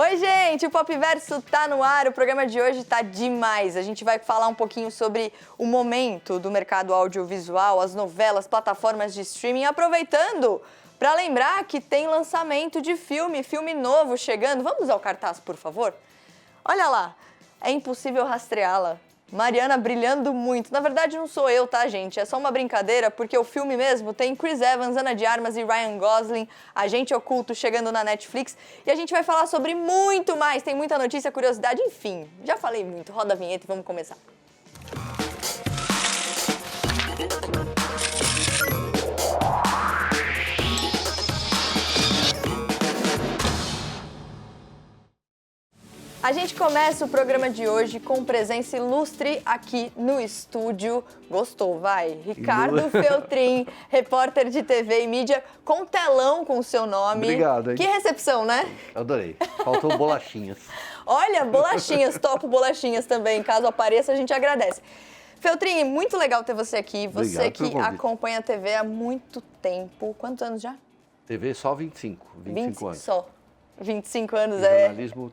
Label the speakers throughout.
Speaker 1: Oi, gente, o Pop Verso tá no ar, o programa de hoje tá demais. A gente vai falar um pouquinho sobre o momento do mercado audiovisual, as novelas, plataformas de streaming, aproveitando para lembrar que tem lançamento de filme novo chegando. Vamos ao cartaz, por favor? Olha lá, é impossível rastreá-la. Mariana brilhando muito. Na verdade, não sou eu, tá, gente? É só uma brincadeira, porque o filme mesmo tem Chris Evans, Ana de Armas e Ryan Gosling, Agente Oculto chegando na Netflix. E a gente vai falar sobre muito mais. Tem muita notícia, curiosidade, enfim. Já falei muito. Roda a vinheta e vamos começar. A gente começa o programa de hoje com presença ilustre aqui no estúdio. Gostou, vai? Ricardo Feltrin, repórter de TV e mídia, com telão com o seu nome.
Speaker 2: Obrigado, hein?
Speaker 1: Que recepção, né?
Speaker 2: Adorei. Faltou bolachinhas.
Speaker 1: Olha, bolachinhas, topo bolachinhas também. Caso apareça, a gente agradece. Feltrin, muito legal ter você aqui. Você
Speaker 2: Obrigado pelo
Speaker 1: que
Speaker 2: convite.
Speaker 1: acompanha a TV há muito tempo. Quantos anos já?
Speaker 2: TV só 25 anos.
Speaker 1: Só. 25 anos
Speaker 2: E jornalismo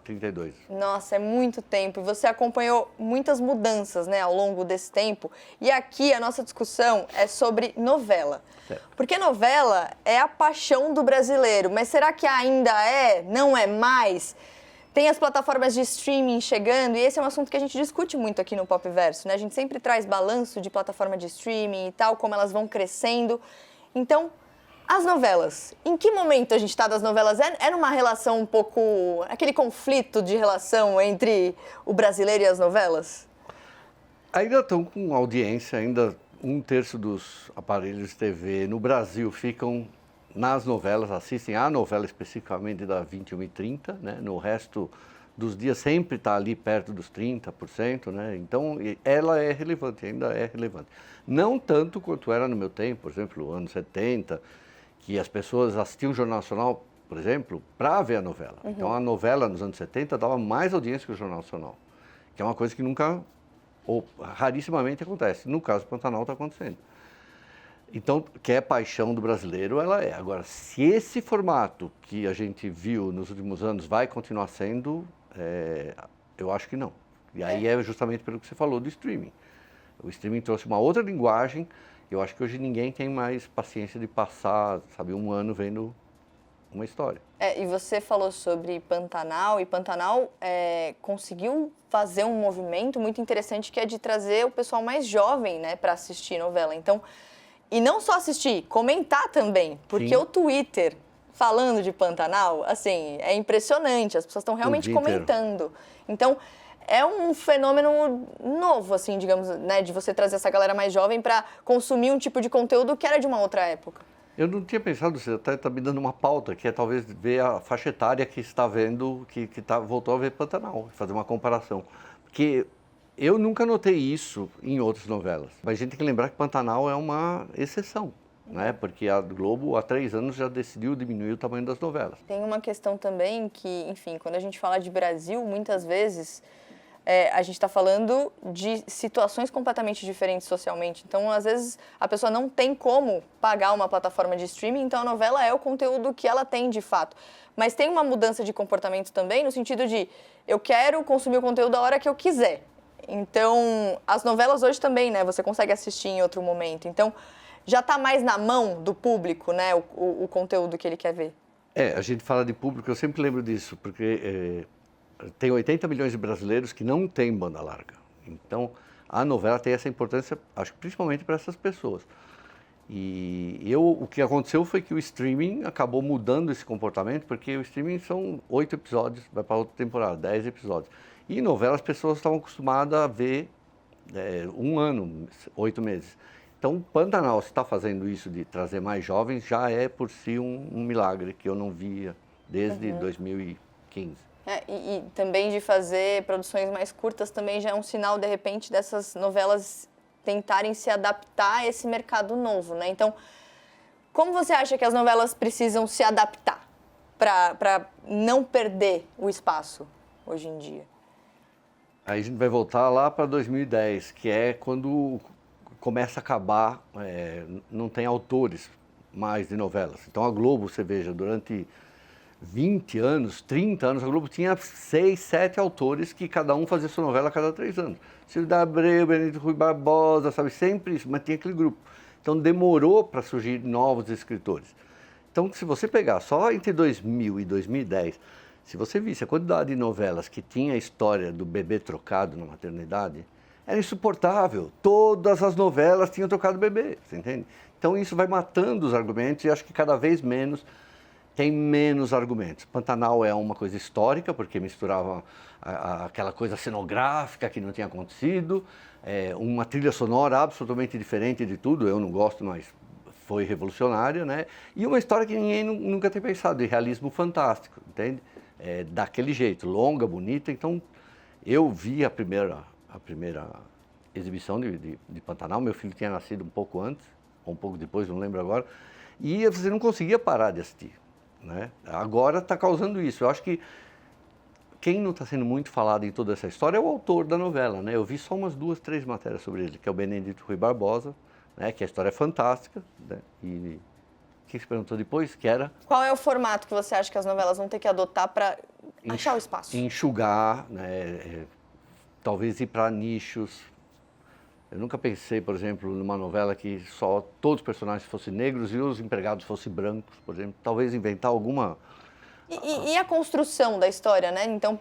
Speaker 2: 32.
Speaker 1: Nossa, é muito tempo. E você acompanhou muitas mudanças, né, ao longo desse tempo. E aqui a nossa discussão é sobre novela.
Speaker 2: Certo.
Speaker 1: Porque novela é a paixão do brasileiro. Mas será que ainda é? Não é mais? Tem as plataformas de streaming chegando, e esse é um assunto que a gente discute muito aqui no Pop Verso, né? A gente sempre traz balanço de plataforma de streaming e tal, como elas vão crescendo. Então, as novelas. Em que momento a gente está das novelas? É numa relação um pouco... aquele conflito de relação entre o brasileiro e as novelas?
Speaker 2: Ainda estão com audiência, ainda 1/3 dos aparelhos de TV no Brasil ficam nas novelas, assistem à novela especificamente da 21h30, né? No resto dos dias sempre está ali perto dos 30%, né? Então, ela é relevante, ainda é relevante. Não tanto quanto era no meu tempo, por exemplo, anos 70, que as pessoas assistiam o Jornal Nacional, por exemplo, para ver a novela. Então, a novela nos anos 70 dava mais audiência que o Jornal Nacional, que é uma coisa que nunca, ou rarissimamente acontece. No caso do Pantanal está acontecendo. Então, que é paixão do brasileiro, ela é. Agora, se esse formato que a gente viu nos últimos anos vai continuar sendo, eu acho que não. E aí é justamente pelo que você falou do streaming. O streaming trouxe uma outra linguagem. Eu acho que hoje ninguém tem mais paciência de passar, sabe, um ano vendo uma história.
Speaker 1: E você falou sobre Pantanal, e Pantanal conseguiu fazer um movimento muito interessante, que é de trazer o pessoal mais jovem, né, para assistir novela. Então, e não só assistir, comentar também, porque
Speaker 2: Sim.
Speaker 1: o Twitter, falando de Pantanal, assim, é impressionante, as pessoas estão realmente
Speaker 2: dia inteiro.
Speaker 1: comentando. Então, é um fenômeno novo, assim, digamos, né, de você trazer essa galera mais jovem para consumir um tipo de conteúdo que era de uma outra época.
Speaker 2: Eu não tinha pensado, você até está me dando uma pauta, que é talvez ver a faixa etária que está vendo, voltou a ver Pantanal, fazer uma comparação. Porque eu nunca notei isso em outras novelas. Mas a gente tem que lembrar que Pantanal é uma exceção, né? Porque a Globo, há 3 anos, já decidiu diminuir o tamanho das novelas.
Speaker 1: Tem uma questão também que, enfim, quando a gente fala de Brasil, muitas vezes a gente está falando de situações completamente diferentes socialmente. Então, às vezes, a pessoa não tem como pagar uma plataforma de streaming, então a novela é o conteúdo que ela tem de fato. Mas tem uma mudança de comportamento também, no sentido de eu quero consumir o conteúdo a hora que eu quiser. Então, as novelas hoje também, né? Você consegue assistir em outro momento. Então, já está mais na mão do público, né? O conteúdo que ele quer ver.
Speaker 2: A gente fala de público, eu sempre lembro disso, porque tem 80 milhões de brasileiros que não têm banda larga. Então, a novela tem essa importância, acho que principalmente para essas pessoas. E o que aconteceu foi que o streaming acabou mudando esse comportamento, porque o streaming são 8 episódios, vai para outra temporada, 10 episódios. E em novela as pessoas estavam acostumadas a ver 1 ano, 8 meses. Então, Pantanal, se está fazendo isso de trazer mais jovens, já é por si um milagre que eu não via desde 2015.
Speaker 1: E também de fazer produções mais curtas também já é um sinal, de repente, dessas novelas tentarem se adaptar a esse mercado novo, né? Então, como você acha que as novelas precisam se adaptar para não perder o espaço hoje em dia?
Speaker 2: Aí a gente vai voltar lá para 2010, que é quando começa a acabar, não tem autores mais de novelas. Então a Globo, você veja, durante 20 anos, 30 anos, a Globo tinha 6, 7 autores que cada um fazia sua novela a cada 3 anos. Silvio da Abreu, Benedito Rui Barbosa, sabe, sempre isso, mas tinha aquele grupo. Então demorou para surgir novos escritores. Então, se você pegar só entre 2000 e 2010, se você visse a quantidade de novelas que tinha a história do bebê trocado na maternidade, era insuportável. Todas as novelas tinham trocado bebê, você entende? Então isso vai matando os argumentos e acho que cada vez menos tem menos argumentos. Pantanal é uma coisa histórica, porque misturava aquela coisa cenográfica que não tinha acontecido, uma trilha sonora absolutamente diferente de tudo, eu não gosto, mas foi revolucionária, né? E uma história que ninguém nunca tem pensado, de realismo fantástico, entende? Daquele jeito, longa, bonita. Então, eu vi a primeira exibição de Pantanal, meu filho tinha nascido um pouco antes, ou um pouco depois, não lembro agora, e você não conseguia parar de assistir, né? Agora está causando isso. Eu acho que quem não está sendo muito falado em toda essa história é o autor da novela, né? Eu vi só umas 2, 3 matérias sobre ele, que é o Benedito Rui Barbosa, né, que a história é fantástica, né, e o que você perguntou depois, que era...
Speaker 1: Qual é o formato que você acha que as novelas vão ter que adotar para achar o espaço?
Speaker 2: Enxugar, né, talvez ir para nichos. Eu nunca pensei, por exemplo, numa novela que só todos os personagens fossem negros e os empregados fossem brancos, por exemplo. Talvez inventar alguma...
Speaker 1: E a construção da história, né? Então,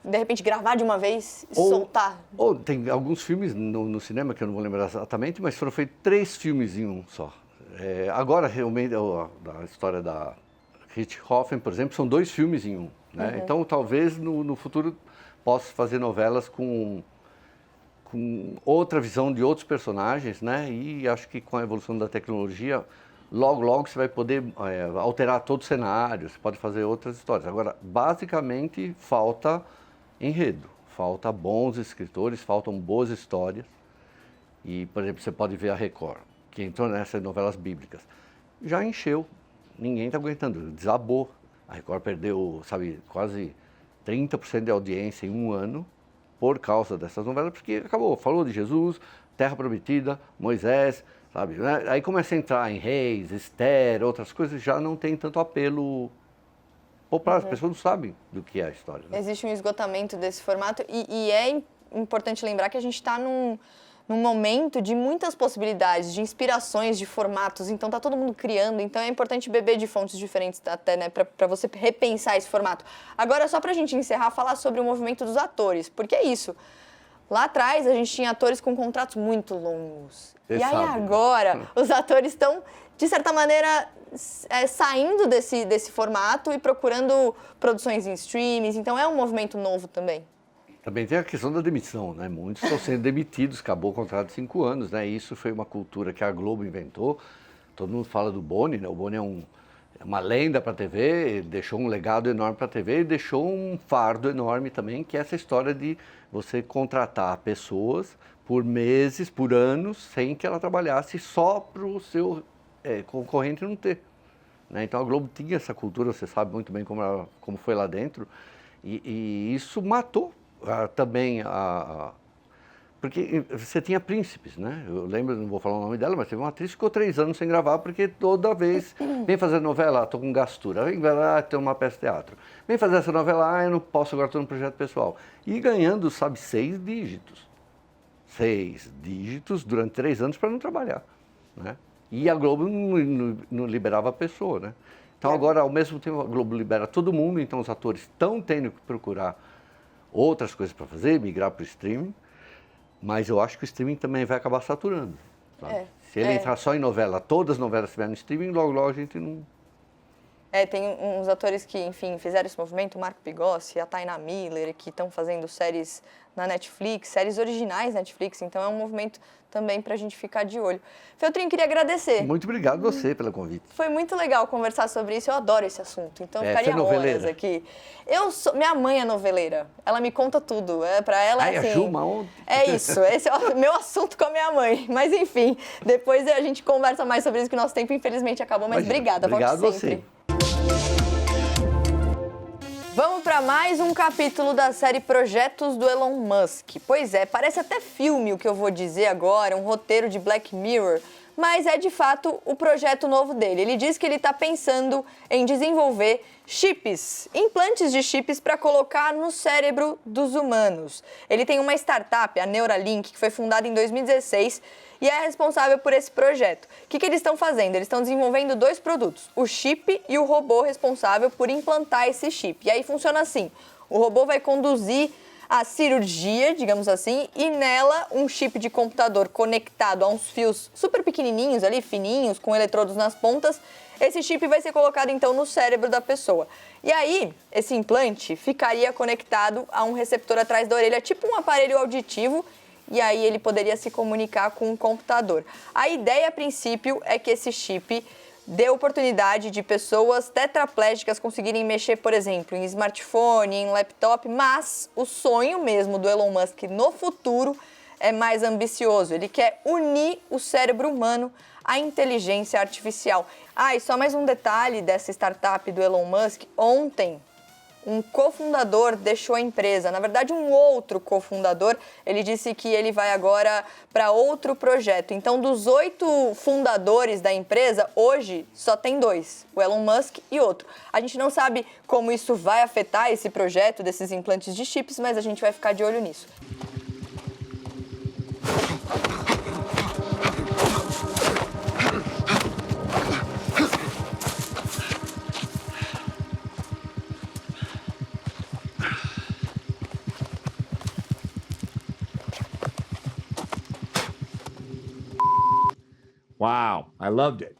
Speaker 1: de repente, gravar de uma vez e soltar.
Speaker 2: Ou tem alguns filmes no cinema, que eu não vou lembrar exatamente, mas foram feitos 3 filmes em um só. Agora, realmente, a história da Richthofen, por exemplo, são 2 filmes em um, né?
Speaker 1: Uhum.
Speaker 2: Então, talvez, no futuro, possa fazer novelas com outra visão de outros personagens, né? E acho que com a evolução da tecnologia, logo, logo você vai poder alterar todo o cenário, você pode fazer outras histórias. Agora, basicamente, falta enredo, falta bons escritores, faltam boas histórias. E, por exemplo, você pode ver a Record, que entrou nessas novelas bíblicas. Já encheu, ninguém está aguentando, desabou. A Record perdeu, sabe, quase 30% de audiência em um ano por causa dessas novelas, porque acabou, falou de Jesus, Terra Prometida, Moisés, sabe? Aí começa a entrar em Reis, Esther, outras coisas, já não tem tanto apelo popular, as pessoas não sabem do que é a história, né?
Speaker 1: Existe um esgotamento desse formato e é importante lembrar que a gente está num momento de muitas possibilidades, de inspirações, de formatos, então tá todo mundo criando, então é importante beber de fontes diferentes até, né, para você repensar esse formato. Agora, só pra gente encerrar, falar sobre o movimento dos atores, porque é isso. Lá atrás, a gente tinha atores com contratos muito longos. E aí agora, os atores estão, de certa maneira, saindo desse formato e procurando produções em streamings. Então, é um movimento novo também.
Speaker 2: Também tem a questão da demissão, né? Muitos estão sendo demitidos, acabou o contrato de 5 anos, né? Isso foi uma cultura que a Globo inventou. Todo mundo fala do Boni, né? O Boni é uma lenda para a TV, ele deixou um legado enorme para a TV e deixou um fardo enorme também, que é essa história de você contratar pessoas por meses, por anos, sem que ela trabalhasse só para o seu concorrente não ter, né? Então a Globo tinha essa cultura, você sabe muito bem como foi lá dentro, e isso matou também porque você tinha príncipes, né? Eu lembro, não vou falar o nome dela, mas teve uma atriz que ficou 3 anos sem gravar, porque toda vez vem fazer novela, estou com gastura, vem lá, tem uma peça de teatro. Vem fazer essa novela, eu não posso, agora estou no projeto pessoal. E ganhando, sabe, 6 dígitos. 6 dígitos durante 3 anos para não trabalhar, né? E a Globo não liberava a pessoa, né? Então agora, ao mesmo tempo, a Globo libera todo mundo, então os atores estão tendo que procurar outras coisas para fazer, migrar para o streaming. Mas eu acho que o streaming também vai acabar saturando, sabe? Se ele entrar só em novela, todas as novelas estiverem no streaming, logo, logo a gente não...
Speaker 1: Tem uns atores que, enfim, fizeram esse movimento, o Marco Pigossi, a Taina Miller, que estão fazendo séries na Netflix, séries originais Netflix, então é um movimento também para a gente ficar de olho. Feltrin, queria agradecer.
Speaker 2: Muito obrigado a você pelo convite.
Speaker 1: Foi muito legal conversar sobre isso, eu adoro esse assunto, então ficaria horas aqui. Minha mãe é noveleira, ela me conta tudo, para ela assim...
Speaker 2: a Juma ontem.
Speaker 1: É isso, esse é o meu assunto com a minha mãe, mas enfim, depois a gente conversa mais sobre isso, que o nosso tempo infelizmente acabou, mas obrigada,
Speaker 2: obrigado
Speaker 1: volte sempre.
Speaker 2: Você.
Speaker 1: Vamos para mais um capítulo da série Projetos do Elon Musk. Pois é, parece até filme o que eu vou dizer agora, um roteiro de Black Mirror, mas é de fato o projeto novo dele. Ele diz que ele está pensando em desenvolver chips, implantes de chips para colocar no cérebro dos humanos. Ele tem uma startup, a Neuralink, que foi fundada em 2016 e é responsável por esse projeto. O que eles estão fazendo? Eles estão desenvolvendo 2 produtos, o chip e o robô responsável por implantar esse chip. E aí funciona assim, o robô vai conduzir a cirurgia, digamos assim, e nela um chip de computador conectado a uns fios super pequenininhos ali, fininhos, com eletrodos nas pontas. Esse chip vai ser colocado então no cérebro da pessoa. E aí, esse implante ficaria conectado a um receptor atrás da orelha, tipo um aparelho auditivo, e aí ele poderia se comunicar com um computador. A ideia, a princípio, é que esse chip dê oportunidade de pessoas tetraplégicas conseguirem mexer, por exemplo, em smartphone, em laptop, mas o sonho mesmo do Elon Musk no futuro é mais ambicioso. Ele quer unir o cérebro humano à inteligência artificial. E só mais um detalhe dessa startup do Elon Musk. Ontem, um cofundador deixou a empresa, na verdade um outro cofundador, ele disse que ele vai agora para outro projeto. Então, dos 8 fundadores da empresa, hoje só tem 2, o Elon Musk e outro. A gente não sabe como isso vai afetar esse projeto desses implantes de chips, mas a gente vai ficar de olho nisso.
Speaker 3: Wow, I loved it.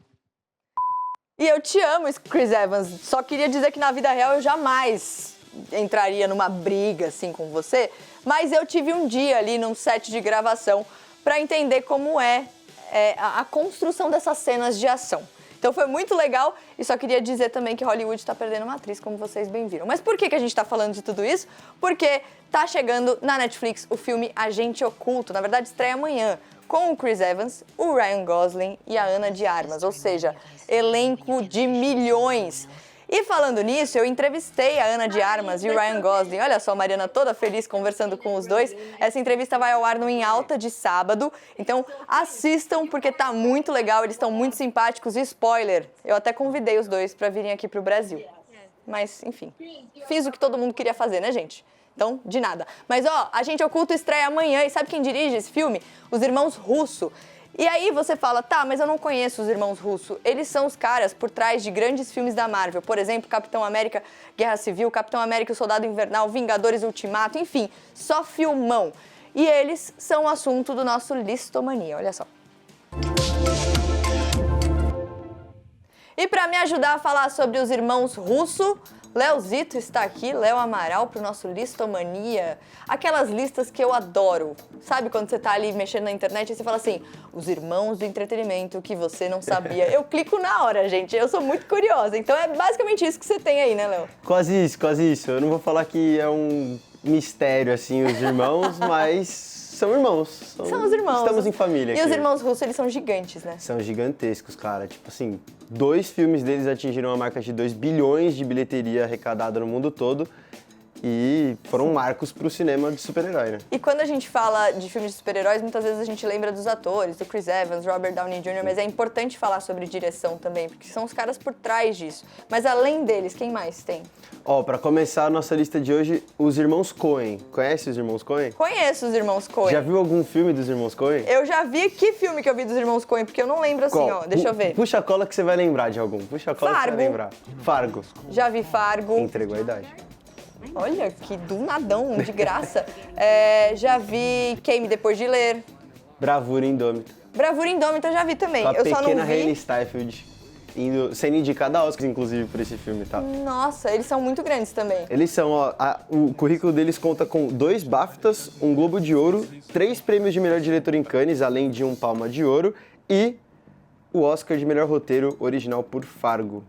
Speaker 1: E eu te amo, Chris Evans. Só queria dizer que na vida real eu jamais entraria numa briga assim com você, mas eu tive um dia ali num set de gravação para entender como é a construção dessas cenas de ação. Então foi muito legal e só queria dizer também que Hollywood está perdendo uma atriz, como vocês bem viram. Mas por que a gente está falando de tudo isso? Porque tá chegando na Netflix o filme Agente Oculto, na verdade estreia amanhã, com o Chris Evans, o Ryan Gosling e a Ana de Armas, ou seja, elenco de milhões. E falando nisso, eu entrevistei a Ana de Armas e o Ryan Gosling. Olha só, a Mariana toda feliz conversando com os dois. Essa entrevista vai ao ar no Em Alta de sábado, então assistam porque tá muito legal, eles estão muito simpáticos. E spoiler, eu até convidei os dois para virem aqui pro Brasil. Mas, enfim, fiz o que todo mundo queria fazer, né, gente? Então, de nada. Mas, Agente Oculto estreia amanhã. E sabe quem dirige esse filme? Os irmãos Russo. E aí você fala, tá, mas eu não conheço os irmãos Russo. Eles são os caras por trás de grandes filmes da Marvel. Por exemplo, Capitão América, Guerra Civil, Capitão América, o Soldado Invernal, Vingadores Ultimato, enfim, só filmão. E eles são o assunto do nosso Listomania, olha só. E para me ajudar a falar sobre os irmãos Russo, Leozito está aqui, Léo Amaral, para o nosso Listomania. Aquelas listas que eu adoro. Sabe quando você está ali mexendo na internet e você fala assim, os irmãos do entretenimento que você não sabia. Eu clico na hora, gente. Eu sou muito curiosa. Então é basicamente isso que você tem aí, né, Léo?
Speaker 4: Quase isso. Eu não vou falar que é um mistério, assim, os irmãos, mas são irmãos.
Speaker 1: São os irmãos.
Speaker 4: Estamos em família aqui.
Speaker 1: E os irmãos Russo, eles são gigantes, né?
Speaker 4: São gigantescos, cara. Tipo assim, 2 filmes deles atingiram a marca de 2 bilhões de bilheteria arrecadada no mundo todo. E foram marcos pro cinema de super-herói, né?
Speaker 1: E quando a gente fala de filmes de super-heróis, muitas vezes a gente lembra dos atores, do Chris Evans, Robert Downey Jr., mas é importante falar sobre direção também, porque são os caras por trás disso. Mas além deles, quem mais tem?
Speaker 4: Pra começar a nossa lista de hoje, os irmãos Coen. Conhece os irmãos Coen?
Speaker 1: Conheço os irmãos Coen.
Speaker 4: Já viu algum filme dos irmãos Coen?
Speaker 1: Eu já vi. Que filme que eu vi dos irmãos Coen? Porque eu não lembro assim,
Speaker 4: Qual?
Speaker 1: Deixa eu ver.
Speaker 4: Puxa a cola que você vai lembrar de algum. Puxa a cola que você
Speaker 1: Fargo.
Speaker 4: vai lembrar. Fargo.
Speaker 1: Já vi Fargo.
Speaker 4: Entregou a idade.
Speaker 1: Olha, que do nadão, de graça. Já vi Queime Depois de Ler.
Speaker 4: Bravura Indômita.
Speaker 1: Bravura Indômita eu já vi também.
Speaker 4: Com a
Speaker 1: eu só
Speaker 4: pequena
Speaker 1: não vi.
Speaker 4: Hailey Steinfeld, sendo indicada a Oscar, inclusive, por esse filme, tá?
Speaker 1: Nossa, eles são muito grandes também.
Speaker 4: Eles são, o currículo deles conta com 2 BAFTAs, um Globo de Ouro, 3 prêmios de melhor diretor em Cannes, além de um Palma de Ouro, e o Oscar de melhor roteiro original por Fargo.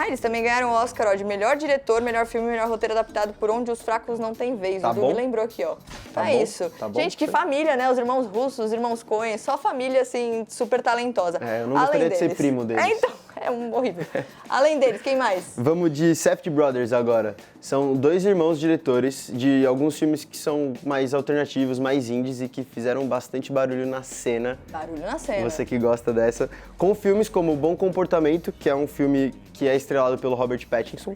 Speaker 1: Eles também ganharam o Oscar, de melhor diretor, melhor filme, melhor roteiro adaptado por Onde os Fracos Não Têm Vez.
Speaker 4: Tá
Speaker 1: O Edu me
Speaker 4: bom?
Speaker 1: lembrou aqui, ó.
Speaker 4: Tá
Speaker 1: É
Speaker 4: bom,
Speaker 1: isso.
Speaker 4: tá bom.
Speaker 1: Gente, que família, né? Os irmãos Russos, os irmãos Coen, só família, assim, super talentosa.
Speaker 4: Eu não gostaria de ser primo deles.
Speaker 1: Então, É horrível. Além deles, quem mais?
Speaker 4: Vamos de Safdie Brothers agora. São 2 irmãos diretores de alguns filmes que são mais alternativos, mais indies e que fizeram bastante barulho na cena.
Speaker 1: Barulho na cena.
Speaker 4: Você que gosta dessa. Com filmes como Bom Comportamento, que é um filme que é estrelado pelo Robert Pattinson,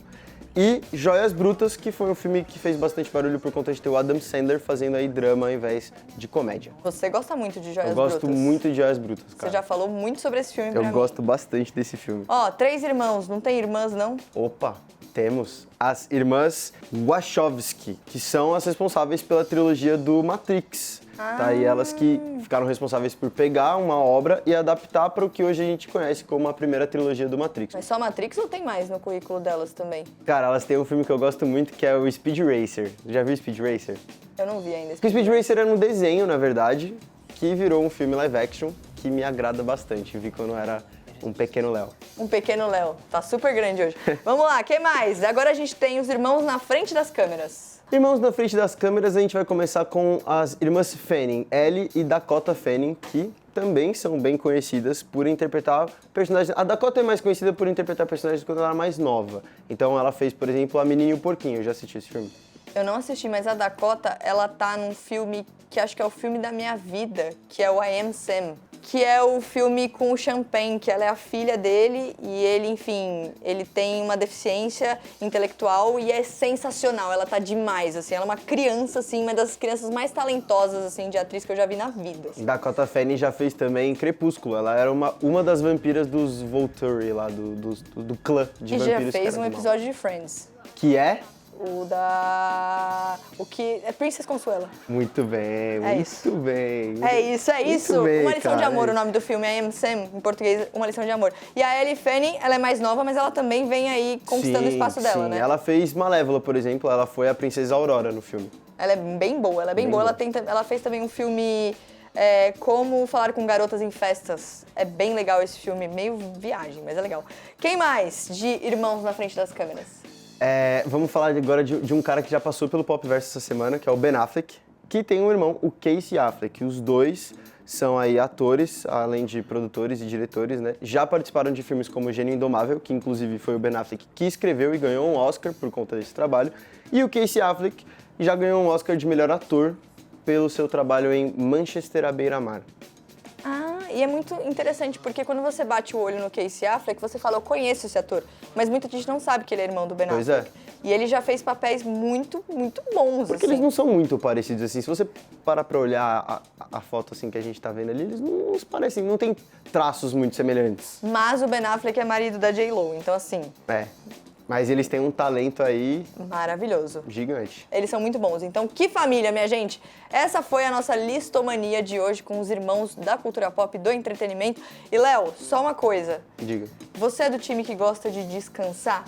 Speaker 4: e Joias Brutas, que foi um filme que fez bastante barulho por conta de ter o Adam Sandler fazendo aí drama ao invés de comédia.
Speaker 1: Você gosta muito de Joias
Speaker 4: Eu
Speaker 1: Brutas?
Speaker 4: gosto muito de Joias Brutas, cara.
Speaker 1: Você já falou muito sobre esse filme pra mim.
Speaker 4: Eu gosto bastante desse filme.
Speaker 1: Ó, 3 irmãos, não tem irmãs, não?
Speaker 4: Opa, temos as irmãs Wachowski, que são as responsáveis pela trilogia do Matrix. Tá aí elas que ficaram responsáveis por pegar uma obra e adaptar para o que hoje a gente conhece como a primeira trilogia do Matrix.
Speaker 1: Mas só Matrix ou tem mais no currículo delas também?
Speaker 4: Cara, elas têm um filme que eu gosto muito que é o Speed Racer. Já viu Speed Racer?
Speaker 1: Eu não vi ainda.
Speaker 4: Porque o Speed Racer era um desenho, na verdade, que virou um filme live action que me agrada bastante. Vi quando eu era um pequeno Léo.
Speaker 1: Um pequeno Léo. Tá super grande hoje. Vamos lá, que mais? Agora a gente tem os irmãos na frente das câmeras.
Speaker 4: Irmãos na frente das câmeras, a gente vai começar com as irmãs Fanning, Ellie e Dakota Fanning, que também são bem conhecidas por interpretar personagens. A Dakota é mais conhecida por interpretar personagens quando ela era mais nova. Então ela fez, por exemplo, A Menina e o Porquinho. Eu já assisti esse filme.
Speaker 1: Eu não assisti, mas a Dakota, ela tá num filme que acho que é o filme da minha vida, que é o I Am Sam. Que é o filme com o Champagne, que ela é a filha dele e ele, enfim, ele tem uma deficiência intelectual e é sensacional, ela tá demais, assim, ela é uma criança, assim, uma das crianças mais talentosas, assim, de atriz que eu já vi na vida. Assim.
Speaker 4: Dakota Fanning já fez também Crepúsculo, ela era uma das vampiras dos Volturi lá, do clã de
Speaker 1: e
Speaker 4: vampiros.
Speaker 1: já fez um episódio de Friends.
Speaker 4: Que é?
Speaker 1: O que... É Princess Consuela.
Speaker 4: Muito bem,
Speaker 1: É
Speaker 4: muito
Speaker 1: isso.
Speaker 4: bem.
Speaker 1: É isso, é
Speaker 4: Muito
Speaker 1: isso.
Speaker 4: bem,
Speaker 1: Uma lição de
Speaker 4: cara,
Speaker 1: amor,
Speaker 4: é
Speaker 1: o nome do filme, I Am Sam, em português, Uma Lição de Amor. E a Ellie Fanning, ela é mais nova, mas ela também vem aí conquistando o espaço dela,
Speaker 4: sim.
Speaker 1: né?
Speaker 4: Ela fez Malévola, por exemplo, ela foi a Princesa Aurora no filme.
Speaker 1: Ela é bem boa, ela é bem boa. Ela fez também um filme Como Falar com Garotas em Festas. É bem legal esse filme, meio viagem, mas é legal. Quem mais de irmãos na frente das câmeras?
Speaker 4: Vamos falar agora de um cara que já passou pelo Popverse essa semana, que é o Ben Affleck, que tem um irmão, o Casey Affleck. Os dois são aí atores, além de produtores e diretores, né? Já participaram de filmes como Gênio Indomável, que inclusive foi o Ben Affleck que escreveu e ganhou um Oscar por conta desse trabalho. E o Casey Affleck já ganhou um Oscar de melhor ator pelo seu trabalho em Manchester à beira-mar.
Speaker 1: E é muito interessante, porque quando você bate o olho no Casey Affleck, você fala, eu conheço esse ator. Mas muita gente não sabe que ele é irmão do Ben
Speaker 4: Pois
Speaker 1: Affleck.
Speaker 4: é.
Speaker 1: E ele já fez papéis muito, muito bons,
Speaker 4: Porque
Speaker 1: assim.
Speaker 4: eles não são muito parecidos, assim. Se você parar pra olhar a foto, assim, que a gente tá vendo ali, eles não se parecem, não tem traços muito semelhantes.
Speaker 1: Mas o Ben Affleck é marido da J.Lo, então assim...
Speaker 4: Mas eles têm um talento aí...
Speaker 1: Maravilhoso.
Speaker 4: Gigante.
Speaker 1: Eles são muito bons. Então, que família, minha gente! Essa foi a nossa listomania de hoje com os irmãos da cultura pop, do entretenimento. E, Léo, só uma coisa.
Speaker 4: Diga.
Speaker 1: Você é do time que gosta de descansar?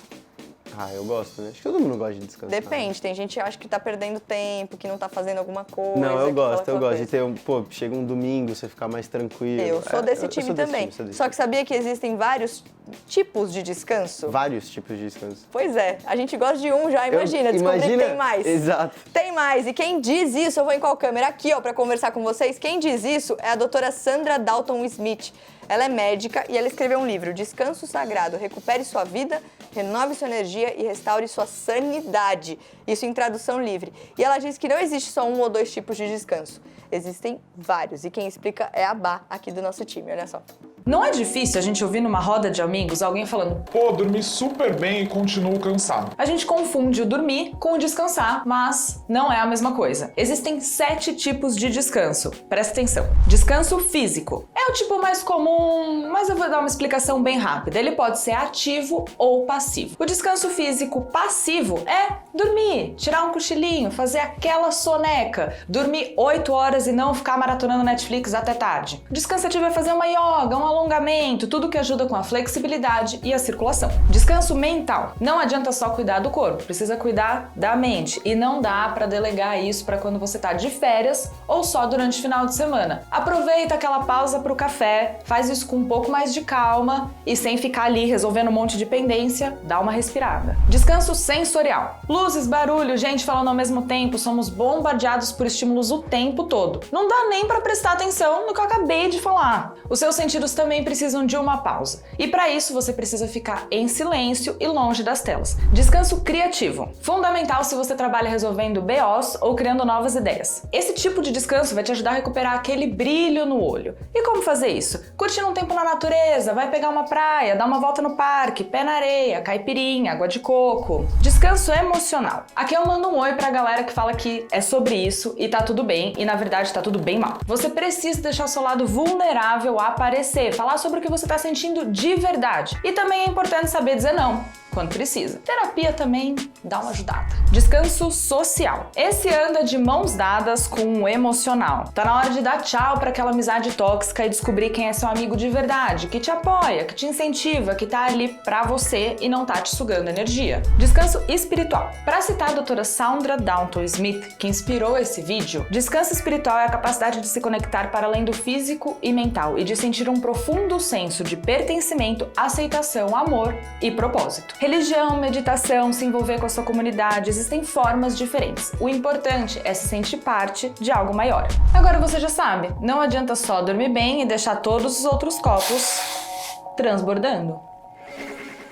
Speaker 4: Eu gosto, né? Acho que todo mundo gosta de descansar.
Speaker 1: Depende, tem gente que acha que tá perdendo tempo, que não tá fazendo alguma coisa.
Speaker 4: Não, eu gosto
Speaker 1: coisa.
Speaker 4: de ter chega um domingo, você ficar mais tranquilo.
Speaker 1: Eu sou desse time
Speaker 4: sou desse
Speaker 1: também.
Speaker 4: time, sou desse
Speaker 1: Só que sabia que existem vários tipos de descanso?
Speaker 4: Vários tipos de descanso.
Speaker 1: Pois é, a gente gosta de um já, imagina, descobrir que tem mais.
Speaker 4: Exato.
Speaker 1: Tem mais. E quem diz isso, eu vou em qual câmera? Aqui, ó, pra conversar com vocês. Quem diz isso é a doutora Sandra Dalton Smith. Ela é médica e ela escreveu um livro, Descanso Sagrado, recupere sua vida, renove sua energia e restaure sua sanidade. Isso em tradução livre. E ela diz que não existe só um ou dois tipos de descanso. Existem vários. E quem explica é a Bá, aqui do nosso time, olha só.
Speaker 3: Não é difícil a gente ouvir numa roda de amigos alguém falando
Speaker 5: Pô, dormi super bem e continuo cansado.
Speaker 3: A gente confunde o dormir com o descansar, mas não é a mesma coisa. Existem 7 tipos de descanso. Presta atenção. Descanso físico. É o tipo mais comum, mas eu vou dar uma explicação bem rápida. Ele pode ser ativo ou passivo. O descanso físico passivo é dormir, tirar um cochilinho, fazer aquela soneca, dormir 8 horas e não ficar maratonando Netflix até tarde. O descanso ativo é fazer uma yoga, um alongamento, tudo que ajuda com a flexibilidade e a circulação. Descanso mental. Não adianta só cuidar do corpo, precisa cuidar da mente. E não dá para delegar isso para quando você tá de férias ou só durante o final de semana. Aproveita aquela pausa para o café, faz isso com um pouco mais de calma e sem ficar ali resolvendo um monte de pendência, dá uma respirada. Descanso sensorial. Luzes, barulho, gente falando ao mesmo tempo, somos bombardeados por estímulos o tempo todo. Não dá nem para prestar atenção no que eu acabei de falar. Os seus sentidos também precisam de uma pausa. E para isso você precisa ficar em silêncio e longe das telas. Descanso criativo. Fundamental se você trabalha resolvendo BOs ou criando novas ideias. Esse tipo de descanso vai te ajudar a recuperar aquele brilho no olho. E como fazer isso? Curtindo um tempo na natureza, vai pegar uma praia, dar uma volta no parque, pé na areia, caipirinha, água de coco. Descanso emocional. Aqui eu mando um oi pra galera que fala que é sobre isso e tá tudo bem, e na verdade tá tudo bem mal. Você precisa deixar o seu lado vulnerável aparecer, falar sobre o que você tá sentindo de verdade. E também é importante saber dizer não quando precisa. Terapia também dá uma ajudada. Descanso social. Esse anda de mãos dadas com o emocional. Tá na hora de dar tchau para aquela amizade tóxica e descobrir quem é seu amigo de verdade, que te apoia, que te incentiva, que tá ali pra você e não tá te sugando energia. Descanso espiritual. Para citar a doutora Saundra Downton Smith, que inspirou esse vídeo, descanso espiritual é a capacidade de se conectar para além do físico e mental e de sentir um profundo senso de pertencimento, aceitação, amor e propósito. Religião, meditação, se envolver com a sua comunidade, existem formas diferentes. O importante é se sentir parte de algo maior. Agora você já sabe, não adianta só dormir bem e deixar todos os outros copos transbordando.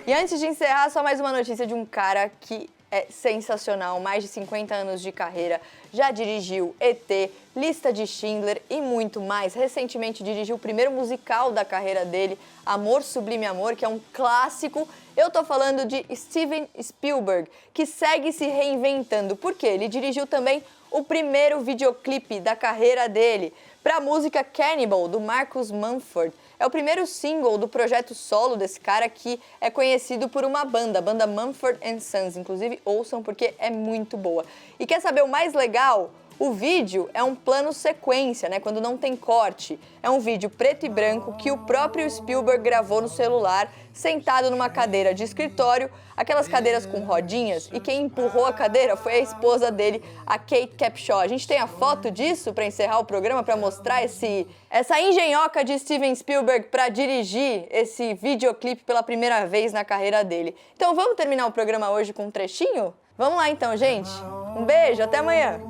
Speaker 1: E antes de encerrar, só mais uma notícia de um cara que é sensacional, mais de 50 anos de carreira, já dirigiu ET, Lista de Schindler e muito mais. Recentemente dirigiu o primeiro musical da carreira dele, Amor, Sublime Amor, que é um clássico. Eu tô falando de Steven Spielberg, que segue se reinventando. Por quê? Ele dirigiu também o primeiro videoclipe da carreira dele, para a música Cannibal, do Marcus Mumford. É o primeiro single do projeto solo desse cara, que é conhecido por uma banda, a banda Mumford & Sons. Inclusive, ouçam porque é muito boa. E quer saber o mais legal? O vídeo é um plano sequência, né? Quando não tem corte. É um vídeo preto e branco que o próprio Spielberg gravou no celular, sentado numa cadeira de escritório, aquelas cadeiras com rodinhas, e quem empurrou a cadeira foi a esposa dele, a Kate Capshaw. A gente tem a foto disso para encerrar o programa, para mostrar essa engenhoca de Steven Spielberg para dirigir esse videoclipe pela primeira vez na carreira dele. Então vamos terminar o programa hoje com um trechinho? Vamos lá então, gente. Um beijo, até amanhã.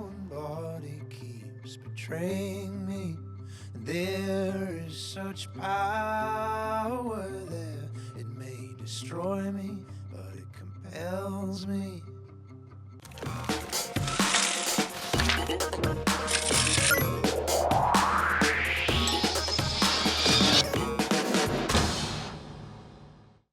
Speaker 1: Me. There is such power there. It may destroy me, but it compels me.